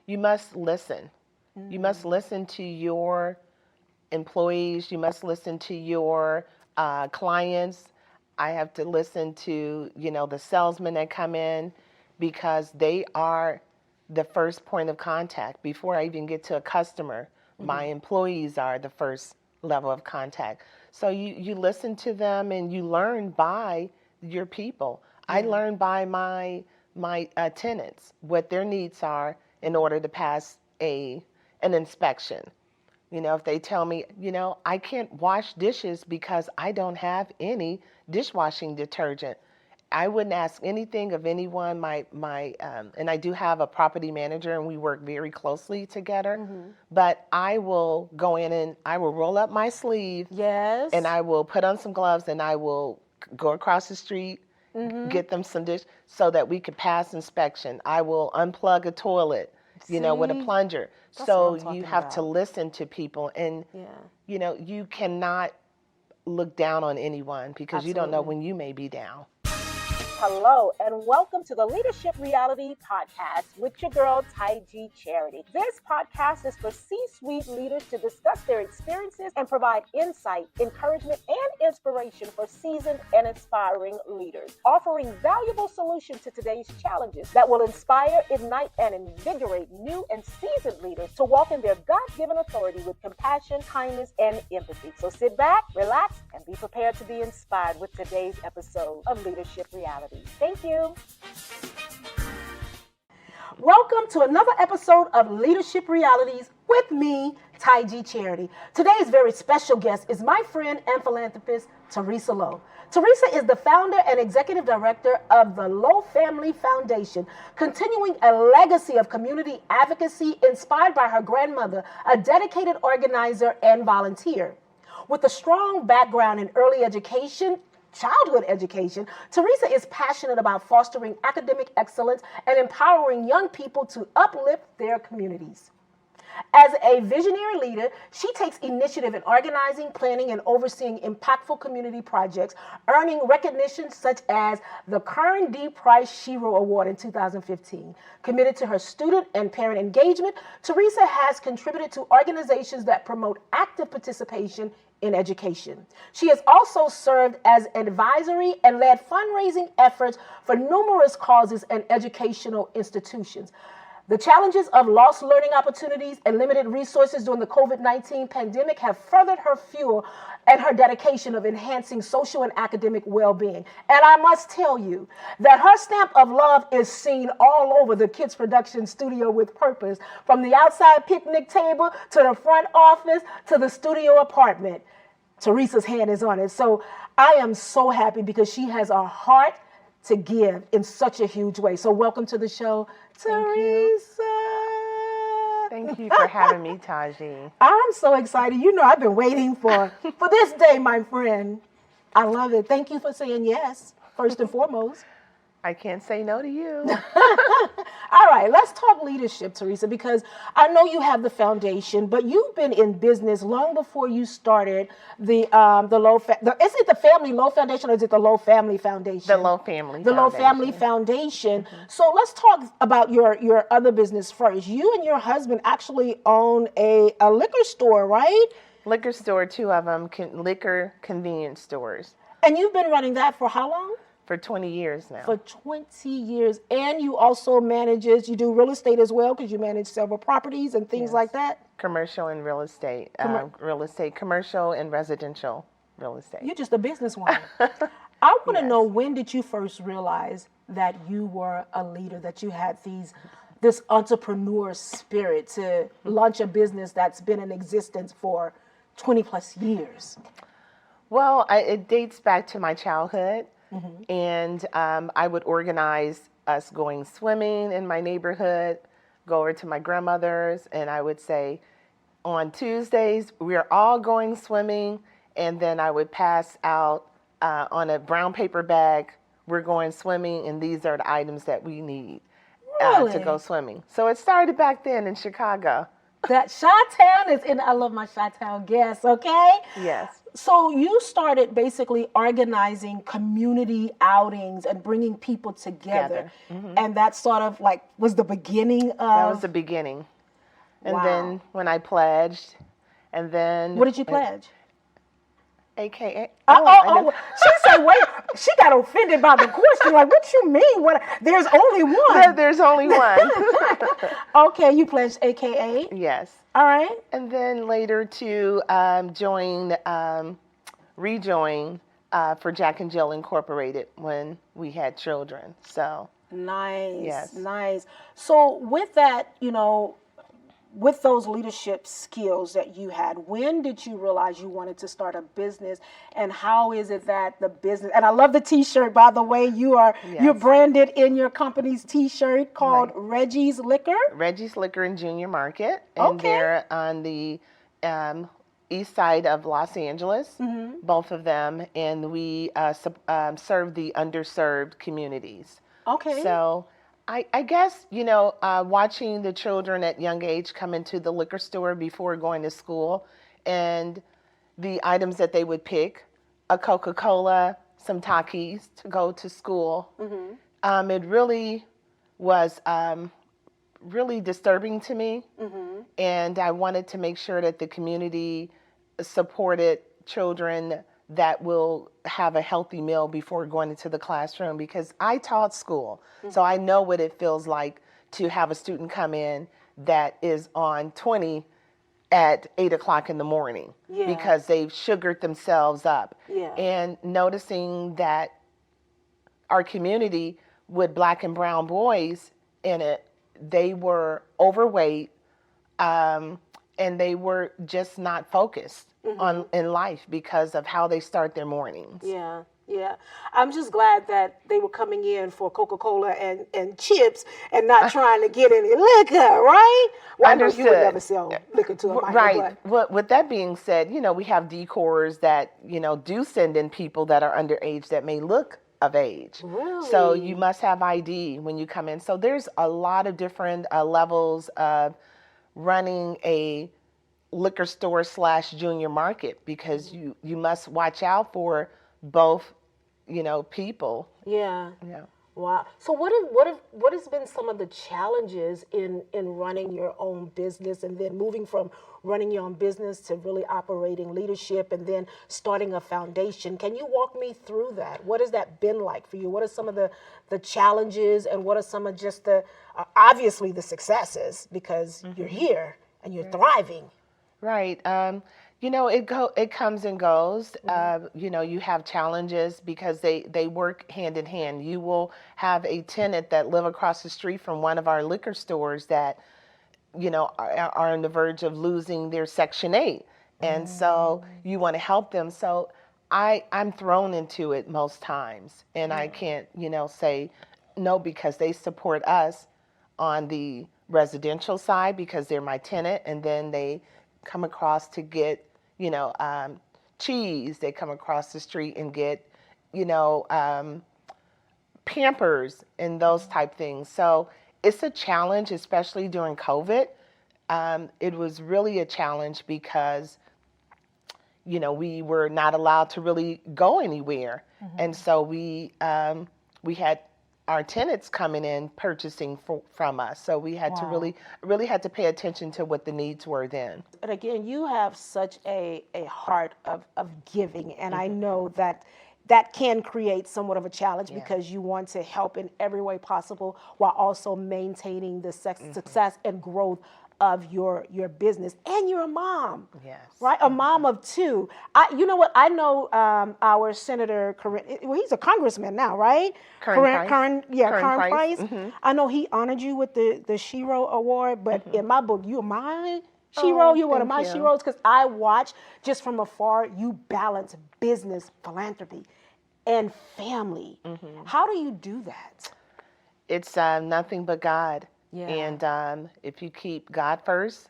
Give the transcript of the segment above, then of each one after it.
you must listen. You must listen to your employees. You must listen to your clients. I have to listen to, the salesmen that come in, because they are the first point of contact. Before I even get to a customer, my employees are the first level of contact. So you listen to them and you learn by your people. I learn by my tenants, what their needs are in order to pass an inspection. If they tell me, I can't wash dishes because I don't have any dishwashing detergent, I wouldn't ask anything of anyone. And I do have a property manager, and we work very closely together. But I will go in and I will roll up my sleeve. Yes. And I will put on some gloves, and I will go across the street, get them some dish so that we could pass inspection. I will unplug a toilet, with a plunger. That's so what I'm you talking have about. to listen to people, and you cannot look down on anyone, because you don't know when you may be down. Hello, and welcome to the Leadership Reality Podcast with your girl, Taiji Charity. This podcast is for C-suite leaders to discuss their experiences and provide insight, encouragement, and inspiration for seasoned and inspiring leaders, offering valuable solutions to today's challenges that will inspire, ignite, and invigorate new and seasoned leaders to walk in their God-given authority with compassion, kindness, and empathy. So sit back, relax, and be prepared to be inspired with today's episode of Leadership Reality. Thank you. Welcome to another episode of Leadership Realities with me, Taiji Charity. Today's very special guest is my friend and philanthropist, Theresa Lowe. Theresa is the founder and executive director of the Lowe Family Foundation, continuing a legacy of community advocacy inspired by her grandmother, a dedicated organizer and volunteer. With a strong background in early education, childhood education, Theresa is passionate about fostering academic excellence and empowering young people to uplift their communities. As a visionary leader, she takes initiative in organizing, planning, and overseeing impactful community projects, earning recognition such as the Curren D SHero Award in 2015. Committed to her student and parent engagement, Theresa has contributed to organizations that promote active participation in education. She has also served as advisory and led fundraising efforts for numerous causes and educational institutions. The challenges of lost learning opportunities and limited resources during the COVID-19 pandemic have furthered her fuel and her dedication of enhancing social and academic well-being. And I must tell you that her stamp of love is seen all over the Kids Production Studio with Purpose, from the outside picnic table to the front office to the studio apartment. Teresa's hand is on it. So I am so happy because she has a heart to give in such a huge way. So welcome to the show, Theresa. Thank you for having me, Taji. I'm so excited. I've been waiting for this day, my friend. I love it. Thank you for saying yes, first and foremost. I can't say no to you. All right, let's talk leadership, Theresa, because I know you have the foundation, but you've been in business long before you started the Lowe. Is it the Family Lowe Foundation, or is it the Lowe Family Foundation? The Lowe Family. The Lowe Family Foundation. Mm-hmm. So let's talk about your other business first. You and your husband actually own a liquor store, right? Liquor store, two of them, liquor convenience stores. And you've been running that for how long? For 20 years now. For 20 years. And you also you do real estate as well, because you manage several properties and things like that? Commercial and real estate. Commercial and residential real estate. You're just a businesswoman. I want to know, when did you first realize that you were a leader, that you had this entrepreneur spirit to launch a business that's been in existence for 20 plus years? Well, it dates back to my childhood. Mm-hmm. And I would organize us going swimming in my neighborhood, go over to my grandmother's, and I would say, on Tuesdays, we're all going swimming, and then I would pass out on a brown paper bag, we're going swimming, and these are the items that we need to go swimming. So it started back then in Chicago. That Chi-Town is in. I love my Chi-Town guests. Okay. Yes. So you started basically organizing community outings and bringing people together, and that sort of like was the beginning of. That was the beginning. And Wow. then when I pledged, and then. What did you pledge? AKA. She said, wait, she got offended by the question. Like, what you mean? What? There's only one. There's only one. Okay, you pledged AKA. Yes. All right. And then later to rejoin for Jack and Jill Incorporated when we had children. So. Nice. Yes. Nice. So with that, with those leadership skills that you had, when did you realize you wanted to start a business, and how is it that the business, and I love the t-shirt, by the way, you're branded in your company's t-shirt called Reggie's Liquor. Reggie's Liquor and Junior Market. And they're on the east side of Los Angeles, both of them, and we serve the underserved communities. Okay. So I guess, watching the children at young age come into the liquor store before going to school, and the items that they would pick, a Coca-Cola, some Takis to go to school, it really was really disturbing to me. And I wanted to make sure that the community supported children that will have a healthy meal before going into the classroom, because I taught school. So I know what it feels like to have a student come in that is on 20 at 8 o'clock in the morning because they've sugared themselves up. And noticing that our community with black and brown boys in it, they were overweight, and they were just not focused in life because of how they start their mornings. Yeah. I'm just glad that they were coming in for Coca-Cola and chips and not trying to get any liquor, right? Well, Understood. I know you would never sell liquor to a minor. Right. Well, with that being said, we have decors that, do send in people that are underage that may look of age. Really? So you must have ID when you come in. So there's a lot of different levels of running a liquor store / junior market, because you must watch out for both, people. Yeah. Yeah. Wow. So what has been some of the challenges in running your own business, and then moving from running your own business to really operating leadership and then starting a foundation? Can you walk me through that? What has that been like for you? What are some of the challenges, and what are some of just the, obviously the successes, because you're here and you're thriving? Right. It comes and goes. You have challenges because they work hand in hand. You will have a tenant that live across the street from one of our liquor stores that, are on the verge of losing their Section 8. And so you want to help them. So I'm thrown into it most times. And I can't, say no, because they support us on the residential side because they're my tenant, and then they come across to get, cheese. They come across the street and get, Pampers and those type things. So it's a challenge, especially during COVID. It was really a challenge because, we were not allowed to really go anywhere. And so we had our tenants coming in purchasing from us. So we had to really had to pay attention to what the needs were then. And again, you have such a heart of giving, and I know that can create somewhat of a challenge because you want to help in every way possible while also maintaining the success and growth of your business. And you're a mom, right? A mom of two. You know what? I know our Senator Curren. Well, he's a congressman now, right? Curren Price. I know he honored you with the SHero Award, but in my book, you're my SHero. You're one of my SHeros, because I watch just from afar. You balance business, philanthropy, and family. How do you do that? It's nothing but God. Yeah. And if you keep God first,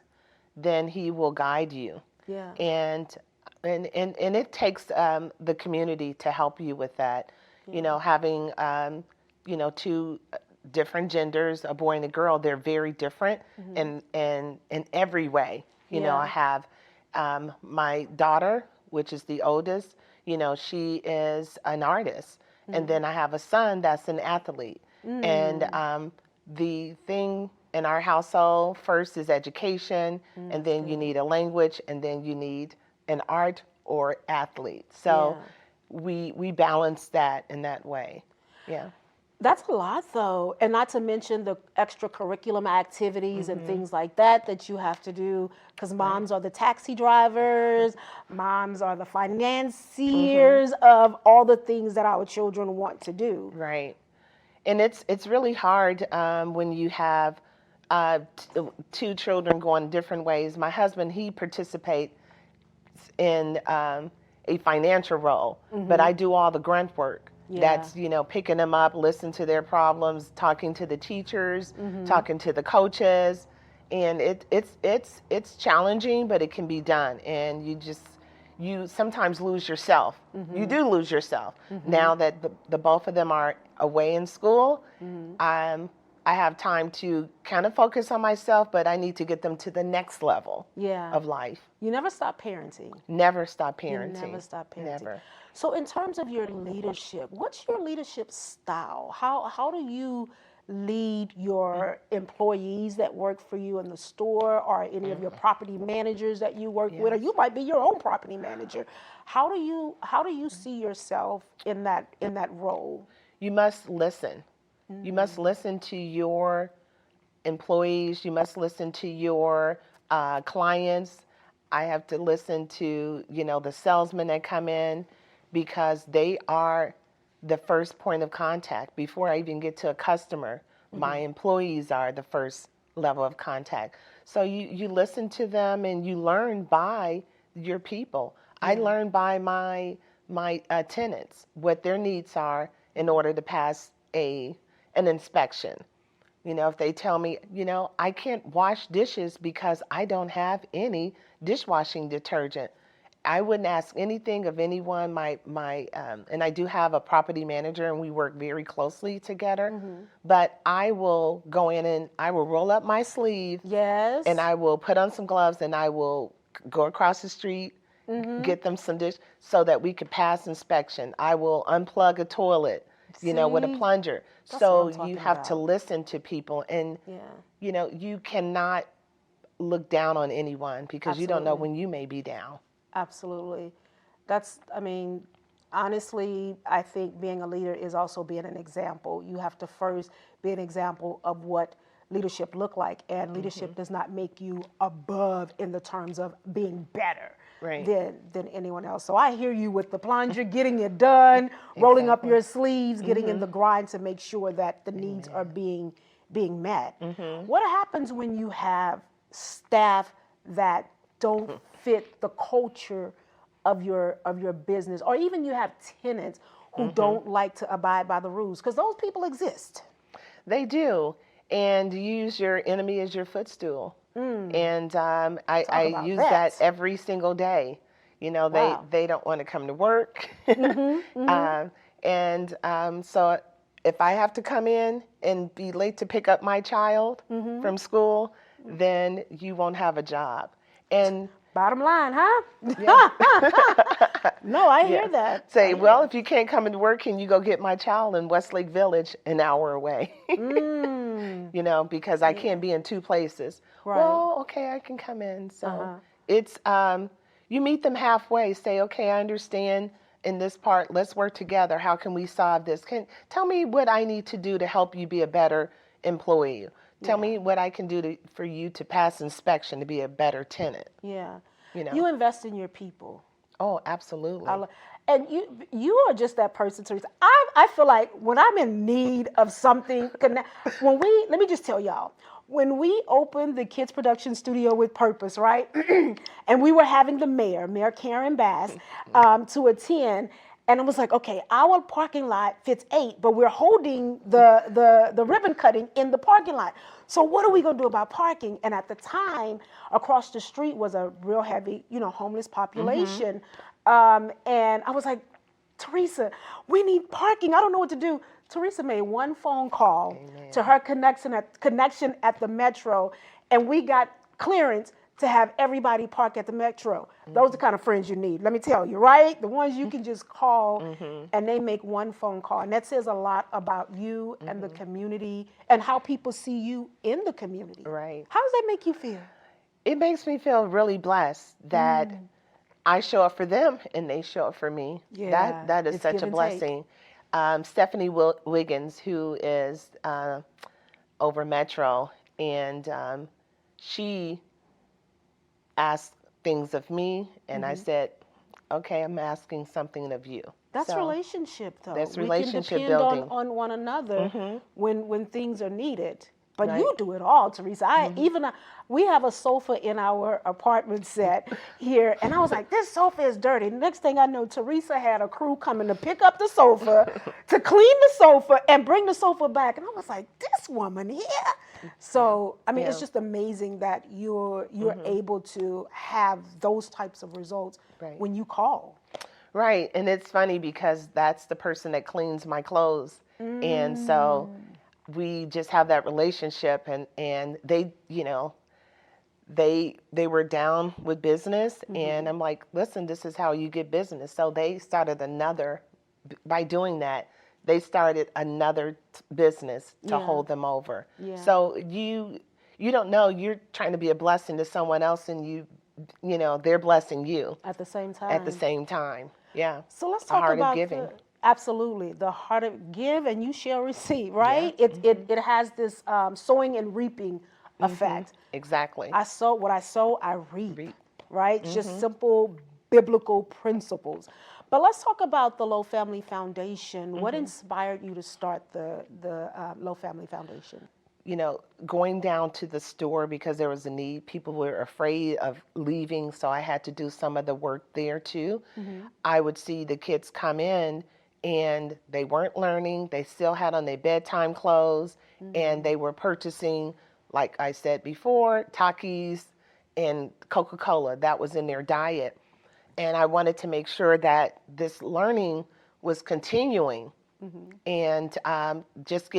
then He will guide you. Yeah. And it takes the community to help you with that. Having two different genders, a boy and a girl. They're very different in every way. You know, I have my daughter, which is the oldest. You know, she is an artist, and then I have a son that's an athlete. And the thing in our household first is education, and then you need a language, and then you need an art or athlete. So we balance that in that way. Yeah. That's a lot, though, and not to mention the extracurriculum activities and things like that you have to do, because moms are the taxi drivers, moms are the financiers of all the things that our children want to do. Right. And it's really hard when you have two children going different ways. My husband, he participates in a financial role, but I do all the grunt work. That's, you know, picking them up, listening to their problems, talking to the teachers, talking to the coaches, and it's challenging, but it can be done. And you sometimes lose yourself. You do lose yourself. Now that the both of them are away in school, I have time to kind of focus on myself, but I need to get them to the next level of life. You never stop parenting. Never stop parenting. You never stop parenting. Never. So in terms of your leadership, what's your leadership style? How do you lead your employees that work for you in the store, or any of your property managers that you work with, or you might be your own property manager? How do you see yourself in that role? You must listen. You must listen to your employees. You must listen to your clients. I have to listen to, you know, the salesmen that come in, because they are the first point of contact. Before I even get to a customer, my employees are the first level of contact. So you listen to them, and you learn by your people. I learn by my tenants, what their needs are in order to pass an inspection. You know, if they tell me, you know, I can't wash dishes because I don't have any dishwashing detergent, I wouldn't ask anything of anyone. And I do have a property manager, and we work very closely together. But I will go in and I will roll up my sleeve. Yes. And I will put on some gloves, and I will go across the street, get them some dish, so that we could pass inspection. I will unplug a toilet, you know, with a plunger. That's so what I'm talking you have about. to listen to people, and you know, you cannot look down on anyone, because you don't know when you may be down. Absolutely. Honestly, I think being a leader is also being an example. You have to first be an example of what leadership look like, and leadership does not make you above in the terms of being better than anyone else. So I hear you with the plunger, getting it done, rolling up your sleeves, getting in the grind to make sure that the needs are being met. What happens when you have staff that don't fit the culture of your business, or even you have tenants who don't like to abide by the rules? Because those people exist. They do, and you use your enemy as your footstool. And I use that every single day. You know, they don't want to come to work. So if I have to come in and be late to pick up my child from school, then you won't have a job. And bottom line, huh? No, I hear that. Say, well, if you can't come into work, can you go get my child in Westlake Village, an hour away? You know, because I can't be in two places. Right. Well, okay, I can come in. So it's, you meet them halfway. Say, okay, I understand in this part. Let's work together. How can we solve this? Tell me what I need to do to help you be a better employee. Tell me what I can do for you to pass inspection, to be a better tenant. Yeah. You know. You invest in your people. Oh, absolutely. And you are just that person, Theresa. I feel like when I'm in need of something, let me just tell y'all, when we opened the Kids Production Studio with Purpose, right? And we were having the Mayor Curren Bass, to attend. And I was like, okay, our parking lot fits 8, but we're holding the ribbon cutting in the parking lot. So what are we going to do about parking? And at the time, across the street was a real heavy, homeless population. And I was like, Theresa, we need parking. I don't know what to do. Theresa made one phone call Amen. to her connection at the Metro, and we got clearance to have everybody park at the Metro. Those are the kind of friends you need, let me tell you, right? The ones you can just call and they make one phone call. And that says a lot about you and the community and how people see you in the community. Right. How does that make you feel? It makes me feel really blessed that I show up for them and they show up for me. Yeah, That is it's such give a and blessing. Stephanie Wiggins, who is over Metro, and she asked things of me, and I said, okay, I'm asking something of you. That's So, relationship, though. that's We relationship can depend building. on one another when things are needed. But Right. you do it all, Theresa. We have a sofa in our apartment set here, and I was like, this sofa is dirty. Next thing I know, Theresa had a crew coming to pick up the sofa, to clean the sofa, and bring the sofa back. And I was like, this woman here. So, I mean, it's just amazing that you're able to have those types of results Right. when you call. Right, and it's funny because that's the person that cleans my clothes, and so we just have that relationship, and they, they were down with business, and I'm like, listen, this is how you get business. So they started by doing that, they started another business to hold them over. Yeah. So you don't know, you're trying to be a blessing to someone else, and they're blessing you At the same time. at the same time. Yeah. So let's A talk heart of about giving. absolutely the heart of give and you shall receive, right? It has this sowing and reaping effect. Exactly. What I sow, I reap. Right? It's just Mm-hmm. simple biblical principles. But let's talk about the Lowe Family Foundation. What Mm-hmm. inspired you to start the Lowe Family Foundation? Going down to the store because there was a need. People were afraid of leaving, so I had to do some of the work there too. I would see the kids come in and they weren't learning. They still had on their bedtime clothes, and they were purchasing, like I said before, Takis and Coca-Cola. That was in their diet. And I wanted to make sure that this learning was continuing. And just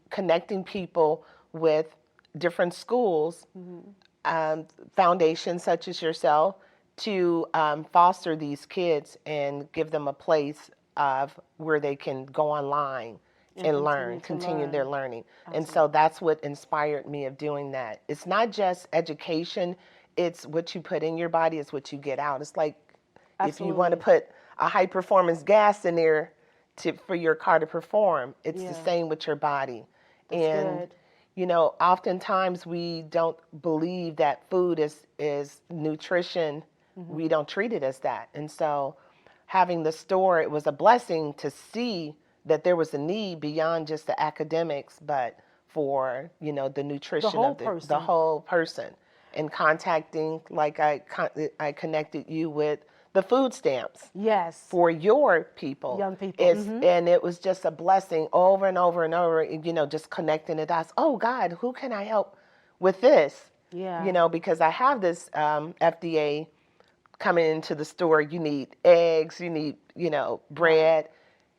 connecting people with different schools, foundations such as yourself, to foster these kids and give them a place of where they can go online and learn, continue their learning. And so that's what inspired me of doing that. It's not just education, it's what you put in your body, it's what you get out. It's like if you want to put a high performance gas in there for your car to perform, it's the same with your body. That's good. Oftentimes we don't believe that food is nutrition. We don't treat it as that. And so having the store, it was a blessing to see that there was a need beyond just the academics, but for, the nutrition whole of the person. whole person. And contacting, like I connected you with the food stamps. Yes. For your people. Young people. And it was just a blessing over and over and over, just connecting the dots. Oh, God, who can I help with this? Yeah. Because I have this FDA coming into the store. You need eggs, you need, bread.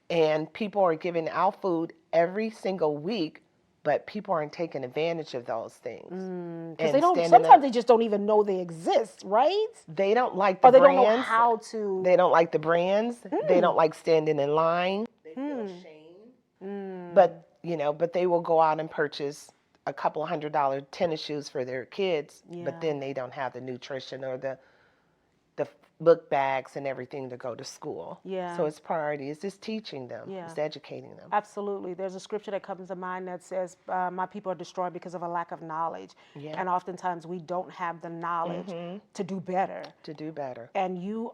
And people are giving out food every single week, but people aren't taking advantage of those things. Because sometimes they just don't even know they exist, right? They don't like the Or they brands. don't know how to. They don't like the brands. They don't like standing in line. They feel ashamed. But they will go out and purchase a couple $100 tennis shoes for their kids, but then they don't have the nutrition or the book bags and everything to go to school. Yeah. So it's priority. It's just teaching them. It's educating them. Absolutely. There's a scripture that comes to mind that says, my people are destroyed because of a lack of knowledge. Yeah. And oftentimes we don't have the knowledge to do better. To do better. And you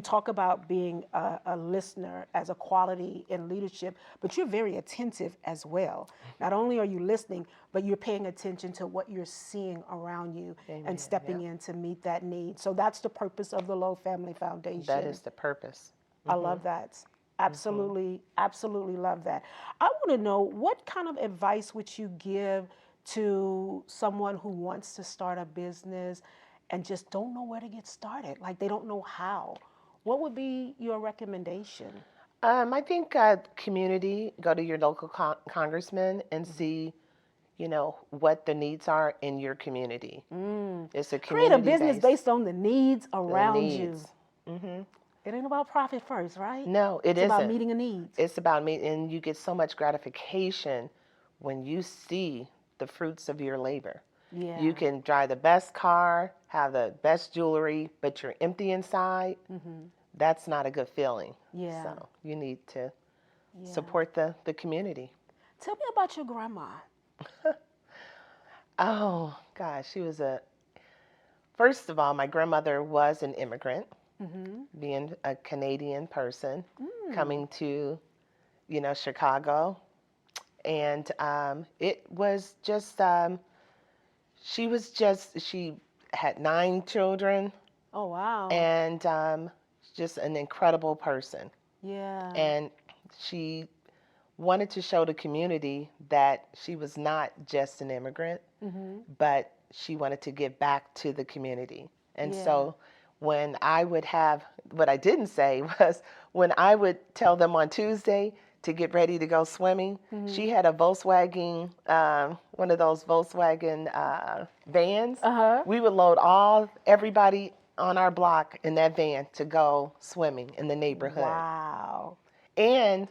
talk about being a listener as a quality in leadership, but you're very attentive as well. Not only are you listening, but you're paying attention to what you're seeing around you and stepping in to meet that need. So that's the purpose of the Lowe Family Foundation. That is the purpose. I love that. Absolutely, absolutely love that. I want to know, what kind of advice would you give to someone who wants to start a business and just don't know where to get started? Like they don't know how. What would be your recommendation? I think community, go to your local congressman and see, what the needs are in your community. It's a Create a community business based on the needs the around you. needs. It ain't about profit first, right? No, it It's isn't. about meeting a need. It's about me, and you get so much gratification when you see the fruits of your labor. Yeah. You can drive the best car, have the best jewelry, but you're empty inside. That's not a good feeling. Yeah. So you need to support the community. Tell me about your grandma. Oh, gosh, first of all, my grandmother was an immigrant, being a Canadian person, coming to, Chicago. And it was just, she had 9 children. Oh, wow. And just an incredible person. Yeah. And she wanted to show the community that she was not just an immigrant, but she wanted to give back to the community. And so when I would have, what I didn't say was, when I would tell them on Tuesday to get ready to go swimming, she had a Volkswagen, one of those Volkswagen vans. We would load everybody on our block in that van to go swimming in the neighborhood. Wow. And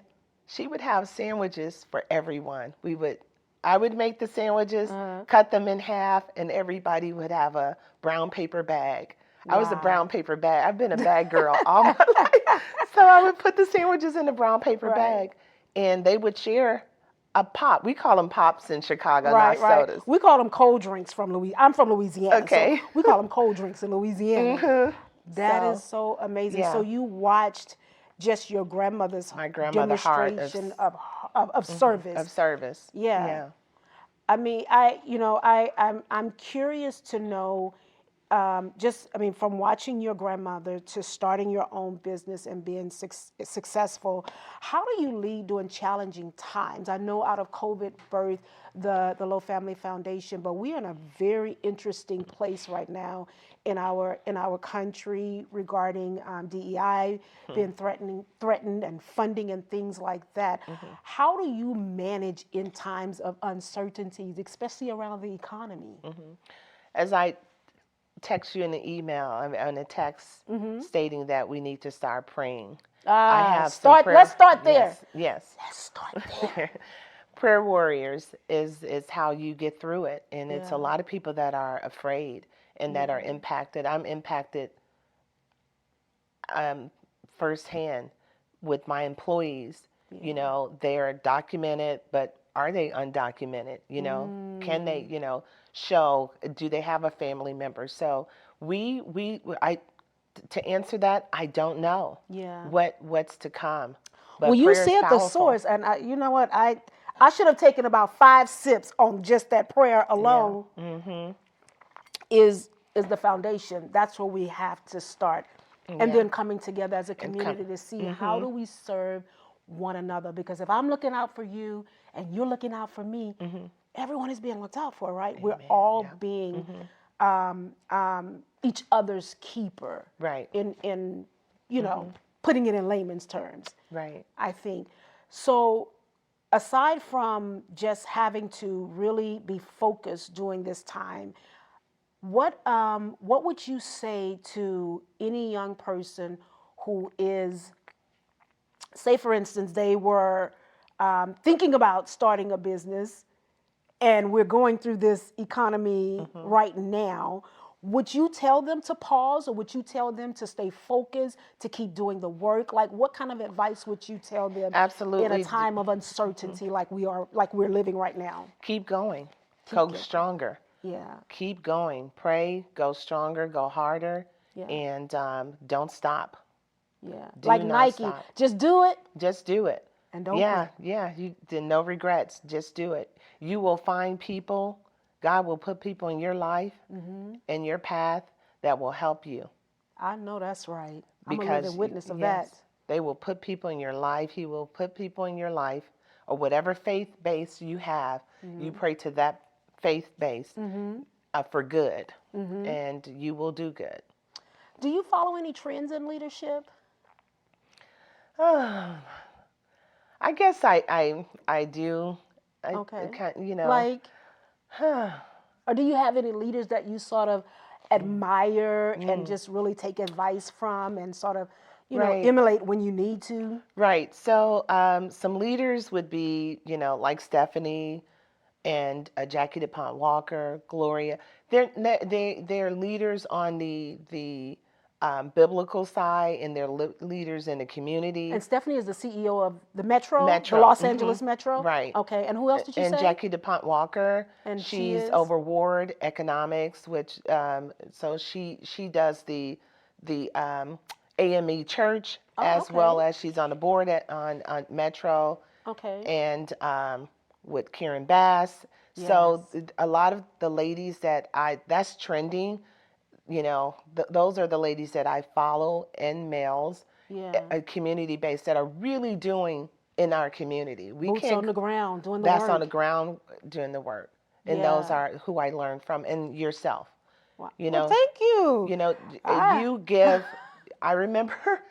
she would have sandwiches for everyone. I would make the sandwiches, cut them in half, and everybody would have a brown paper bag. I was a brown paper bag. I've been a bag girl all my life. So I would put the sandwiches in a brown paper bag, and they would share a pop. We call them pops in Chicago, not sodas. We call them cold drinks from Louisiana. I'm from Louisiana. Okay. So we call them cold drinks in Louisiana. That is so amazing. Yeah. So you watched just your grandmother's demonstration heart of service. Of service. Yeah. I mean, I'm curious to know, from watching your grandmother to starting your own business and being successful, how do you lead during challenging times? I know out of COVID birth the Lowe Family Foundation, but we're in a very interesting place right now in our country regarding DEI being threatened and funding and things like that. How do you manage in times of uncertainties, especially around the economy? As I text you in the email, on a text stating that we need to start praying. Let's start there. Yes. Let's start there. Prayer warriors is how you get through it. And it's a lot of people that are afraid and that are impacted. I'm impacted firsthand with my employees. They're documented, but are they undocumented? Can they, show, do they have a family member? So to answer that, I don't know what's to come. But well, you prayer is said the powerful. source, and you know what? I should have taken about 5 sips on just that prayer alone. Is the foundation. That's where we have to start. And then coming together as a community to see how do we serve one another. Because if I'm looking out for you and you're looking out for me, everyone is being looked out for, right? We're all being each other's keeper. Right. In putting it in layman's terms. Right. I think. So aside from just having to really be focused during this time, what would you say to any young person who is, say for instance, they were thinking about starting a business and we're going through this economy right now? Would you tell them to pause, or would you tell them to stay focused, to keep doing the work? Like, what kind of advice would you tell them Absolutely. in a time of uncertainty like we're living right now? Keep going. Go stronger. Yeah. Keep going. Pray, go stronger, go harder, and don't stop. Yeah. Do like not Nike, stop. just do it. Just do it. And don't Yeah, quit. yeah. You did no regrets. Just do it. You will find people. God will put people in your life, in your path, that will help you. I know that's right. I'm Because, a living witness of that. They will put people in your life. He will put people in your life, or whatever faith base you have. You pray to that faith base for good, and you will do good. Do you follow any trends in leadership? I guess I do. Okay. You know. Like, or do you have any leaders that you sort of admire and just really take advice from and sort of, Right. emulate when you need to? Right. So some leaders would be, like Stephanie and Jackie DuPont Walker, Gloria. They're leaders on the biblical side, and they're leaders in the community. And Stephanie is the CEO of the Metro, Metro, the Los Angeles Metro. right. Okay. And who else did you And say? Jackie DuPont Walker, And she's she is? over Ward Economics, which so she does the AME Church, as okay. well as she's on the board on Metro, Okay. and with Curren Bass. So a lot of the ladies that's trending, those are the ladies that I follow, and males, community based, that are really doing in our community. Boots on the ground doing the That's work. on the ground doing the work. And those are who I learned from, and yourself. Wow. Well, thank you. You give, I remember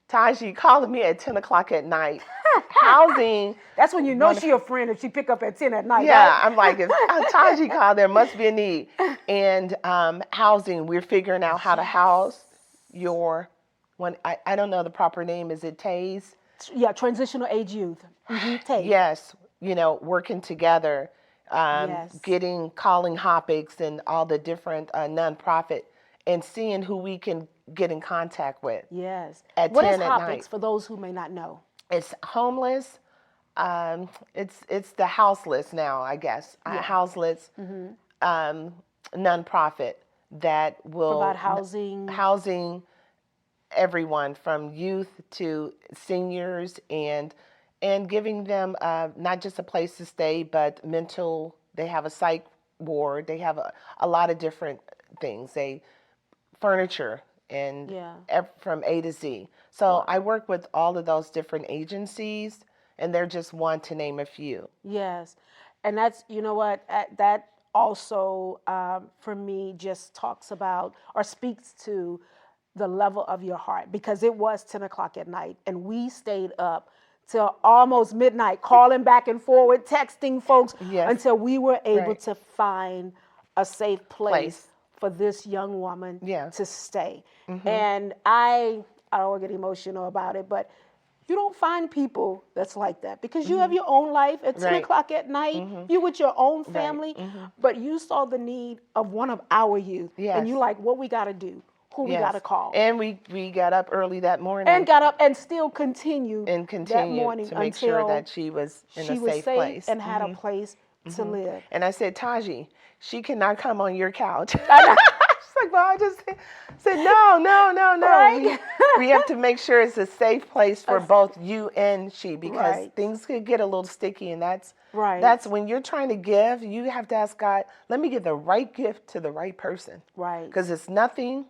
Taji calling me at 10 o'clock at night. Housing. That's when you know she's your friend if she pick up at 10 at night. Yeah, right? I'm like, if Taji called, there must be a need. And housing, we're figuring out how to house your one. I don't know the proper name. Is it TAYS? Yeah, transitional age youth. TAYS. Yes, working together, calling Hopics and all the different nonprofit, and seeing who we can get in contact with. Yes. At what 10 is at Hopics night. for those who may not know? It's homeless. It's the houseless now, I guess. Houseless nonprofit that will provide housing everyone from youth to seniors, and giving them not just a place to stay, but mental. They have a psych ward. They have a lot of different things. Furniture and from A to Z. So I work with all of those different agencies, and they're just one to name a few. Yes. And that's, that also for me just talks about or speaks to the level of your heart, because it was 10 o'clock at night and we stayed up till almost midnight calling back and forward, texting folks until we were able to find a safe place for this young woman to stay. And I don't want to get emotional about it, but you don't find people that's like that, because you have your own life at 10 o'clock at night, you with your own family, but you saw the need of one of our youth, and you like, what we got to do, who we got to call. And we got up early that morning. And got up and still continued that morning to make sure that she was in a safe place. And had a place to live. And I said, Taji, she cannot come on your couch. She's like, well, I just said, no. Right? We have to make sure it's a safe place for both you and she, because things could get a little sticky, and that's when you're trying to give, you have to ask God, let me give the right gift to the right person. Right. Because it's nothing.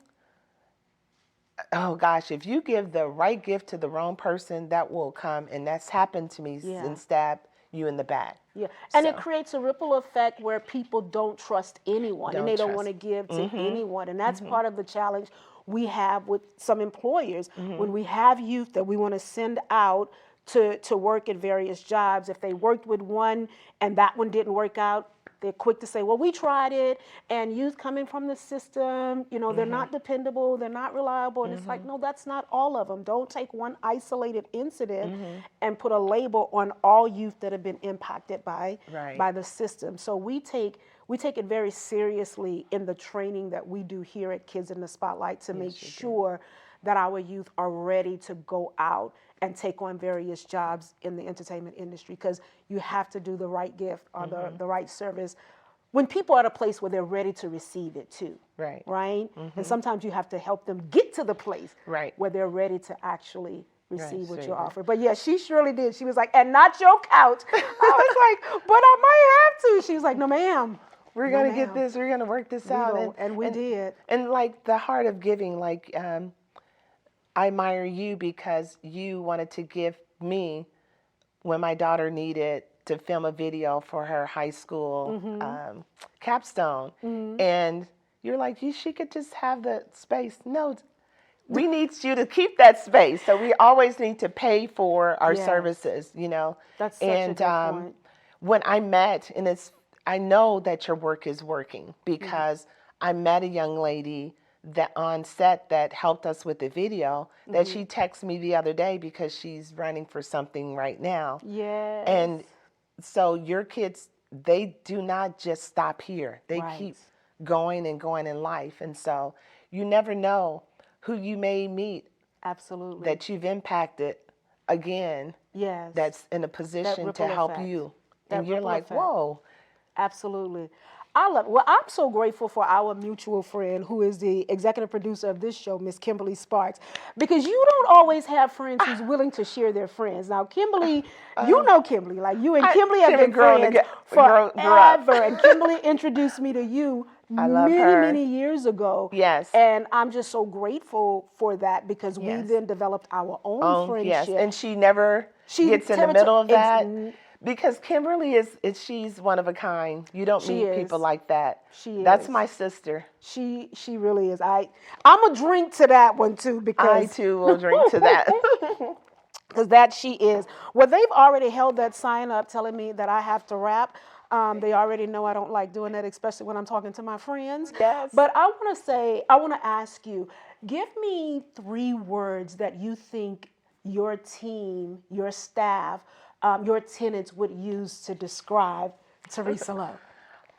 Oh gosh, if you give the right gift to the wrong person, that will come, and that's happened to me, and stab you in the back. Yeah, and it creates a ripple effect where people don't trust anyone, and they don't want to give to anyone, and that's part of the challenge we have with some employers when we have youth that we want to send out to work in various jobs. If they worked with one and that one didn't work out, they're quick to say, well, we tried it, and youth coming from the system, they're not dependable, they're not reliable. And it's like, no, that's not all of them. Don't take one isolated incident and put a label on all youth that have been impacted by the system. So we take it very seriously in the training that we do here at Kids in the Spotlight to make sure that our youth are ready to go out and take on various jobs in the entertainment industry, because you have to do the right gift or the right service when people are at a place where they're ready to receive it too. Right? And sometimes you have to help them get to the place where they're ready to actually receive what you offer. But yeah, she surely did. She was like, and not your couch. I was like, but I might have to. She was like, no, ma'am. We're going to get this. We're going to work this out. And we did. And like the heart of giving, like, I admire you because you wanted to give me when my daughter needed to film a video for her high school capstone. And you're like, she could just have the space. No, we need you to keep that space. So we always need to pay for our Yes. services, you know. That's such a good point. When I met, and I know that your work is working because I met a young lady that on set that helped us with the video that she texted me the other day because she's running for something right now. Yes. And so your kids, they do not just stop here. They Right. keep going and going in life. And so you never know who you may meet Absolutely. that you've impacted again, Yes. that's in a position to ripple help effect. you. That And you're ripple like, effect. whoa. Absolutely. I love it. Well, I'm so grateful for our mutual friend who is the executive producer of this show, Miss Kimberly Sparks, because you don't always have friends who's willing to share their friends. Now, Kimberly, you know Kimberly, like you and Kimberly have been friends grew up. forever. And Kimberly introduced me to you love many, her. many years ago. Yes. And I'm just so grateful for that because we Yes. then developed our own friendship. Yes, and she never She gets in the never middle of took- that because Kimberly she's one of a kind. You don't She meet is. people like that. She That's is. my sister. She really is. I'm a drink to that one too because I too will drink to that. because that she is. Well, they've already held that sign up telling me that I have to rap. They already know I don't like doing that, especially when I'm talking to my friends. Yes. But I want to ask you, give me 3 words that you think your team, your staff, your tenants would use to describe Theresa Lowe.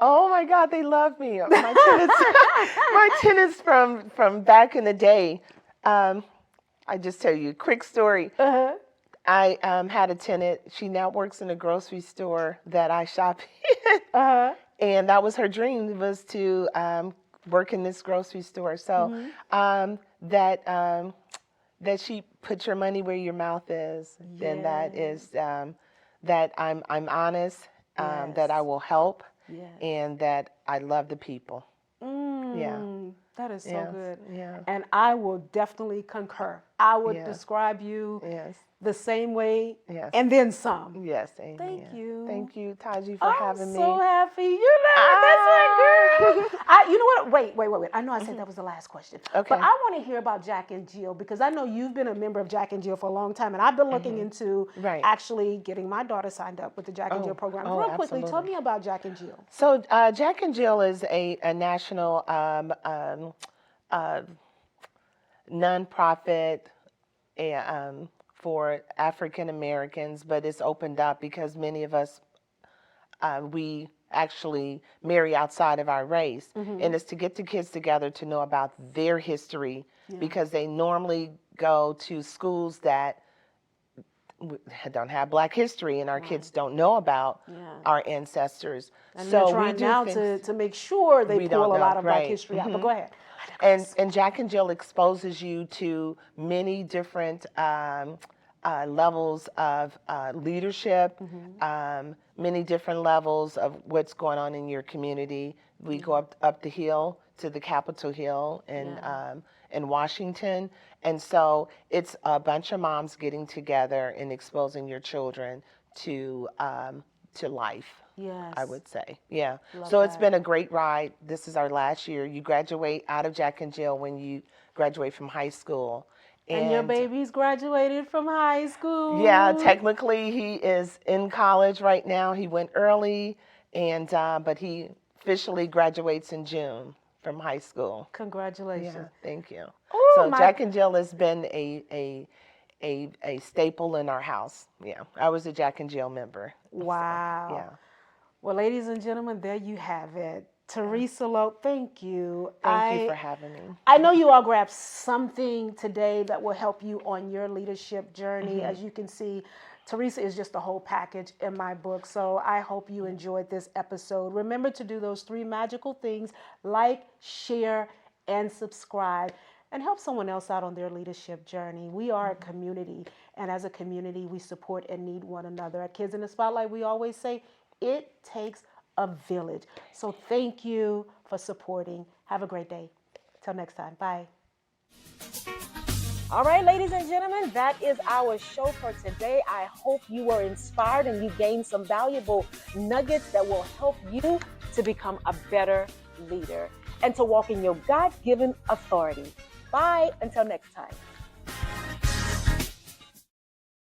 Oh my God, they love me. My tenants from back in the day. I just tell you a quick story. I had a tenant. She now works in a grocery store that I shop in, and that was her dream, was to work in this grocery store. So that she put your money where your mouth is, and that is that I'm honest, that I will help, and that I love the people. Yeah. That is so Yes, good. yeah. And I will definitely concur. I would Yes. describe you Yes. the same way Yes. and then some. Yes. Amen. Thank you. Thank you, Taji, for having me. I'm so happy. You know what? That's my girl. You know what? Wait. I know I said that was the last question. Okay. But I want to hear about Jack and Jill because I know you've been a member of Jack and Jill for a long time. And I've been looking into Right. actually getting my daughter signed up with the Jack and Jill program. oh, Real quickly, tell absolutely. me about Jack and Jill. So Jack and Jill is a national nonprofit for African Americans, but it's opened up because many of us we actually marry outside of our race, and it's to get the kids together to know about their history because they normally go to schools that don't have Black history, and our kids don't know about our ancestors. And so they're trying we do now things. to make sure they We pull don't a lot know, of Black right. history out. But go ahead. And Jack and Jill exposes you to many different levels of leadership, many different levels of what's going on in your community. We go up the hill to the Capitol Hill in Washington, and so it's a bunch of moms getting together and exposing your children to life. Yes. I would say, yeah. So it's been a great ride. This is our last year. You graduate out of Jack and Jill when you graduate from high school. And your baby's graduated from high school. Yeah, technically he is in college right now. He went early, and but he officially graduates in June from high school. Congratulations. Yeah, thank you. Ooh, So Jack and Jill has been a staple in our house. Yeah, I was a Jack and Jill member. Wow. So, yeah. Well, ladies and gentlemen, there you have it. Theresa Lowe, thank you. Thank you for having me. I know you all grabbed something today that will help you on your leadership journey. As you can see, Theresa is just a whole package in my book. So I hope you enjoyed this episode. Remember to do those 3 magical things: like, share, and subscribe, and help someone else out on their leadership journey. We are a community, and as a community, we support and need one another. At Kids in the Spotlight, we always say it takes a village. So thank you for supporting. Have a great day. Till next time. Bye. All right, ladies and gentlemen, that is our show for today. I hope you were inspired and you gained some valuable nuggets that will help you to become a better leader and to walk in your God-given authority. Bye until next time.